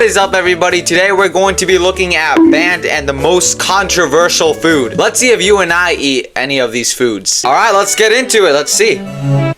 What is up, everybody? Today we're going to be looking at banned and the most controversial food. Let's see if you and I eat any of these foods. All right, let's get into it. Let's see.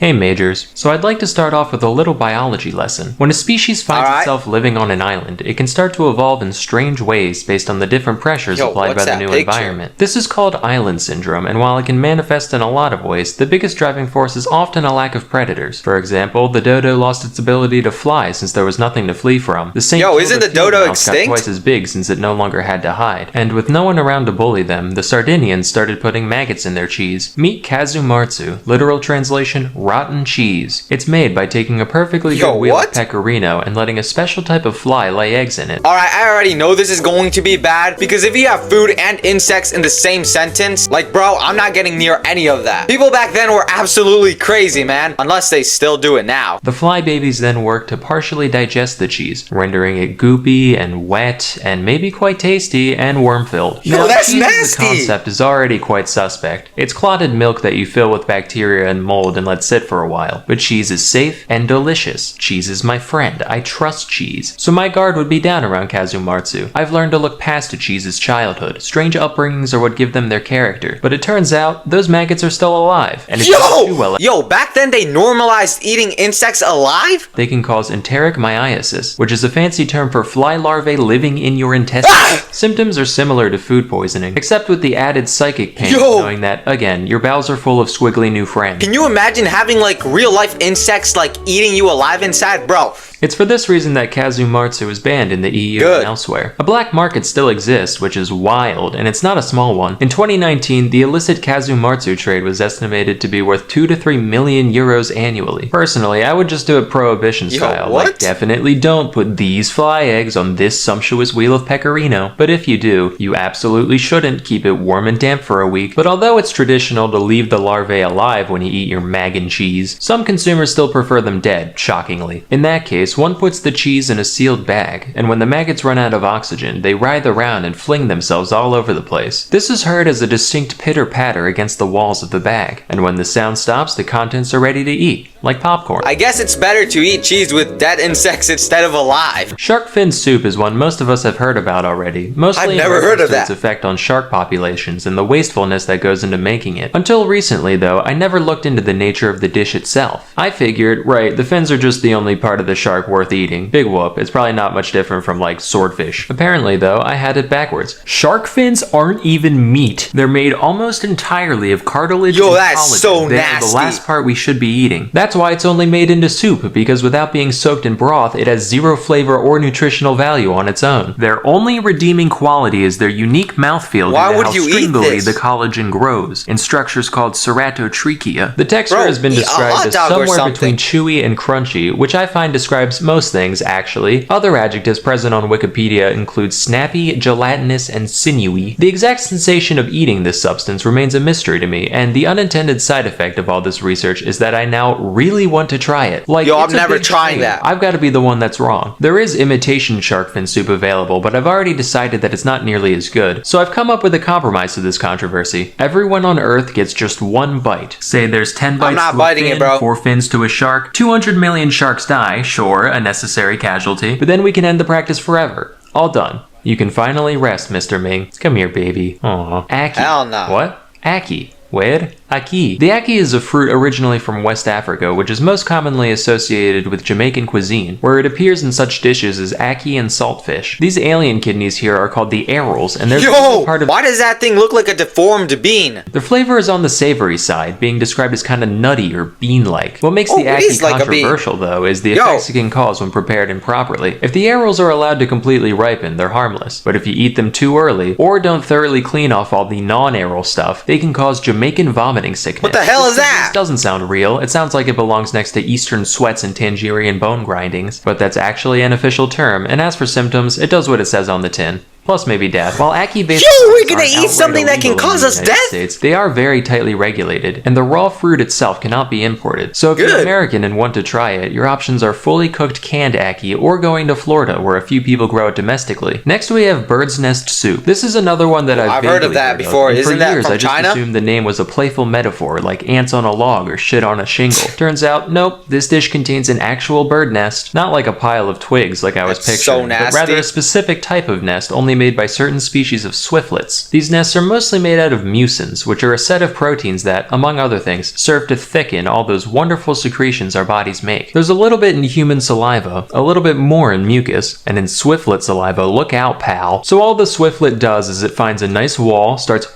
Hey Majors, so I'd like to start off with a little biology lesson. When a species finds itself living on an island, it can start to evolve in strange ways based on the different pressures applied by the new environment. This is called island syndrome, and while it can manifest in a lot of ways, the biggest driving force is often a lack of predators. For example, the dodo lost its ability to fly since there was nothing to flee from. The same isn't the dodo extinct? Got twice as big since it no longer had to hide. And with no one around to bully them, the Sardinians started putting maggots in their cheese. Meet Kazumarzu, literal translation, rotten cheese. It's made by taking a perfectly good wheel of pecorino and letting a special type of fly lay eggs in it. Alright, I already know this is going to be bad, because if you have food and insects in the same sentence, like bro, I'm not getting near any of that. People back then were absolutely crazy, man. Unless they still do it now. The fly babies then work to partially digest the cheese, rendering it goopy and wet and maybe quite tasty and worm-filled. Yo, that's nasty! The concept is already quite suspect. It's clotted milk that you fill with bacteria and mold and let sit for a while. But cheese is safe and delicious. Cheese is my friend. I trust cheese. So my guard would be down around Kazumarzu. I've learned to look past a cheese's childhood. Strange upbringings are what give them their character. But it turns out, those maggots are still alive. And if you don't do well, Yo, back then they normalized eating insects alive? They can cause enteric myiasis, which is a fancy term for fly larvae living in your intestines. Symptoms are similar to food poisoning, except with the added psychic pain of knowing that, again, your bowels are full of squiggly new friends. Can you imagine having like real life insects like eating you alive inside? Bro. It's for this reason that Kazumarzu is banned in the EU and elsewhere. A black market still exists, which is wild, and it's not a small one. In 2019, the illicit Kazumarzu trade was estimated to be worth 2 to 3 million euros annually. Personally, I would just do it prohibition style. Like, definitely don't put these fly eggs on this sumptuous wheel of pecorino. But if you do, you absolutely shouldn't keep it warm and damp for a week. But although it's traditional to leave the larvae alive when you eat your mag and cheese, some consumers still prefer them dead, shockingly. In that case, one puts the cheese in a sealed bag, and when the maggots run out of oxygen, they writhe around and fling themselves all over the place. This is heard as a distinct pitter-patter against the walls of the bag, and when the sound stops, the contents are ready to eat, like popcorn. I guess it's better to eat cheese with dead insects instead of alive. Shark fin soup is one most of us have heard about already, mostly I've never heard of that. Its effect on shark populations and the wastefulness that goes into making it. Until recently, though, I never looked into the nature of the dish itself. I figured, right, the fins are just the only part of the shark worth eating. Big whoop, it's probably not much different from like swordfish. Apparently though, I had it backwards. Shark fins aren't even meat. They're made almost entirely of cartilage and that's collagen. so They nasty. are the last part we should be eating. That's why it's only made into soup, because without being soaked in broth, it has zero flavor or nutritional value on its own. Their only redeeming quality is their unique mouthfeel due to how stringly the collagen grows in structures called ceratotrichia. The texture has been described as somewhere between chewy and crunchy, which I find describes most things, actually. Other adjectives present on Wikipedia include snappy, gelatinous, and sinewy. The exact sensation of eating this substance remains a mystery to me, and the unintended side effect of all this research is that I now really want to try it. Like, yo, I'm never trying that. I've got to be the one that's wrong. There is imitation shark fin soup available, but I've already decided that it's not nearly as good, so I've come up with a compromise to this controversy. Everyone on Earth gets just one bite. Say there's 10 bites to a fin, 4 fins to a shark, 200 million sharks die, sure, a necessary casualty, but then we can end the practice forever. All done. You can finally rest, Mr. Ming. Come here, baby. Aww. Aki. Hell no. What? Aki. Where? Aki. The aki is a fruit originally from West Africa, which is most commonly associated with Jamaican cuisine, where it appears in such dishes as aki and saltfish. These alien kidneys here are called the arils, and they're part of— why does that thing look like a deformed bean? Their flavor is on the savory side, being described as kind of nutty or bean-like. What makes the aki controversial, though, is the effects it can cause when prepared improperly. If the arils are allowed to completely ripen, they're harmless, but if you eat them too early, or don't thoroughly clean off all the non-aril stuff, they can cause Jamaican vomiting sickness. What the hell is that? This doesn't sound real. It sounds like it belongs next to Eastern sweats and Tangerian bone grindings, but that's actually an official term, and as for symptoms, it does what it says on the tin. Plus maybe death. While aki-based we're aren't gonna eat outright something that can illegal in cause the us United death? States, they are very tightly regulated, and the raw fruit itself cannot be imported. So if you're Good. American and want to try it, your options are fully cooked canned ackee or going to Florida where a few people grow it domestically. Next we have bird's nest soup. This is another one that I've heard of that before. And Isn't for that years, from I just China? assumed the name was a playful metaphor like ants on a log or shit on a shingle. Turns out, nope, this dish contains an actual bird nest, not like a pile of twigs like I was That's so picturing, but rather nasty. a specific type of nest only made by certain species of swiftlets. These nests are mostly made out of mucins, which are a set of proteins that, among other things, serve to thicken all those wonderful secretions our bodies make. There's a little bit in human saliva, a little bit more in mucus, and in swiftlet saliva, look out, pal. So all the swiftlet does is it finds a nice wall, starts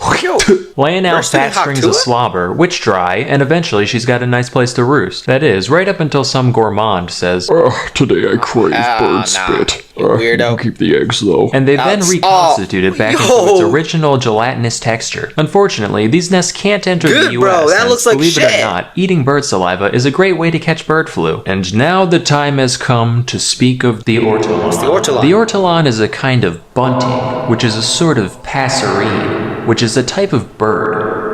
laying out Roasting fat hot strings to of it? slobber, which dry, and eventually she's got a nice place to roost. That is, right up until some gourmand says, Today I crave bird nah, spit. you weirdo. You keep the eggs though. and they then That's- reconstitute it back into its yo. original gelatinous texture. Unfortunately, these nests can't enter Good, the US, bro, that and looks like believe it shit. or not, eating bird saliva is a great way to catch bird flu. And now the time has come to speak of the ortolan. the ortolan? The ortolan is a kind of bunting, which is a sort of passerine, which is a type of bird.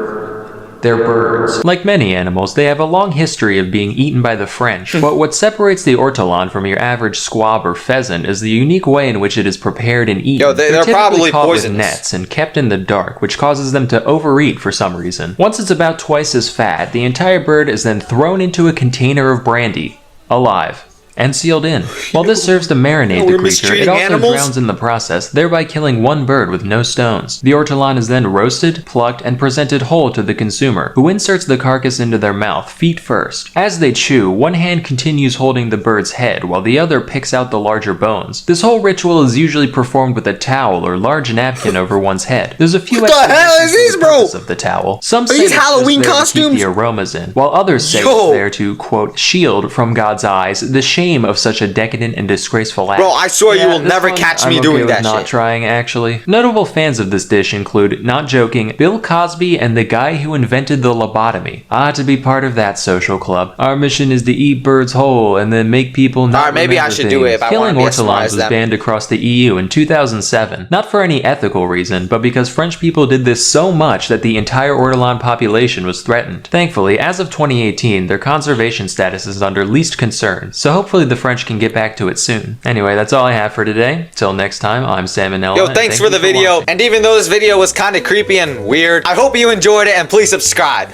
They're birds. Like many animals, they have a long history of being eaten by the French. But what separates the ortolan from your average squab or pheasant is the unique way in which it is prepared and eaten. Yo, they're typically probably caught with poisonous. nets and kept in the dark, which causes them to overeat for some reason. Once it's about twice as fat, the entire bird is then thrown into a container of brandy, alive, and sealed in. While this serves to marinate Yo, the we're creature, mistreating it also animals? drowns in the process, thereby killing one bird with no stones. The ortolan is then roasted, plucked, and presented whole to the consumer, who inserts the carcass into their mouth, feet first. As they chew, one hand continues holding the bird's head, while the other picks out the larger bones. This whole ritual is usually performed with a towel or large napkin over one's head. There's a few What the hell explanations is this, for the bro? purpose of the towel. Some say these it's just Halloween there to keep costumes? the aromas in, while others say Yo. it's there to, quote, shield from God's eyes the shame of such a decadent and disgraceful act. Bro, I swear you will this never one catch I'm me okay doing with that not shit. trying, actually. Notable fans of this dish include, not joking, Bill Cosby and the guy who invented the lobotomy. To be part of that social club. Our mission is to eat birds whole and then make people not Alright, maybe I remember should do it things. if I Killing wanna be as smart ortolans as was them. banned across the EU in 2007. Not for any ethical reason, but because French people did this so much that the entire ortolan population was threatened. Thankfully, as of 2018, their conservation status is under least concern, so hopefully the French can get back to it soon. Anyway, that's all I have for today. Till next time, I'm Salmonella. Yo, and thanks thank for the you video. watching. And even though this video was kind of creepy and weird, I hope you enjoyed it and please subscribe.